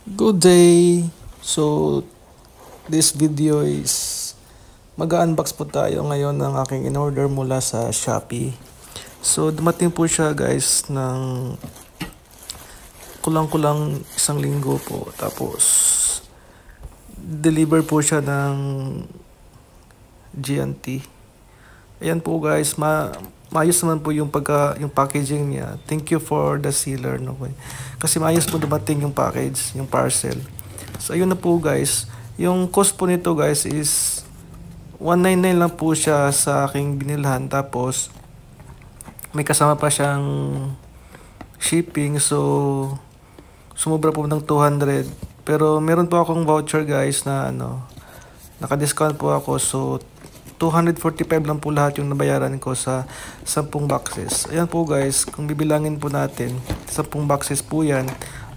Good day! So, this video is mag-unbox po tayo ngayon ng aking in-order mula sa Shopee. So, dumating po siya guys ng kulang-kulang isang linggo po. Tapos, deliver po siya ng GNT. Ayan po guys, maayos naman po yung packaging niya. Thank you for the sealer, no? Kasi maayos po dumating yung package, yung parcel. So ayun na po guys. Yung cost po nito guys is 199 lang po siya sa aking binilhan. Tapos may kasama pa siyang shipping, so sumobra po ng 200. Pero meron po akong voucher guys na naka-discount po ako, so 245 lang po lahat yung nabayaran ko sa 10 boxes. Ayan po guys, kung bibilangin po natin, 10 boxes po yan.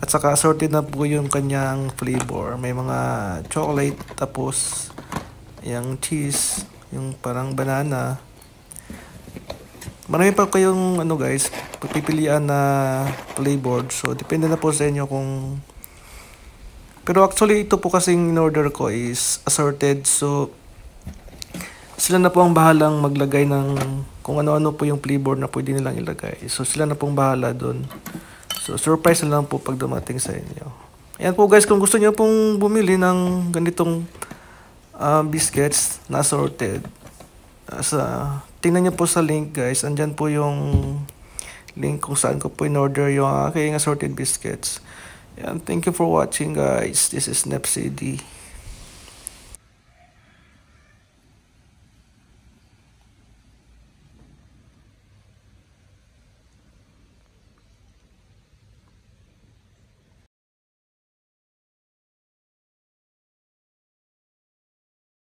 At saka assorted na po yung kanyang flavor. May mga chocolate, tapos yung cheese, yung parang banana. Marami pa kayong guys, pagpipilian na flavor. So depende na po sa inyo kung... Pero actually ito po kasing in-order ko is assorted. So sila na po ang bahalang maglagay ng kung ano-ano po yung flavor na pwede nilang ilagay. So sila na pong bahala doon. So surprise na lang po pag dumating sa inyo. Ayan po guys, kung gusto niyo pong bumili ng ganitong biscuits na assorted, tingnan niyo po sa link guys. Andyan po yung link kung saan ko po in-order yung aking assorted biscuits. Ayan, thank you for watching guys. This is Nepcd.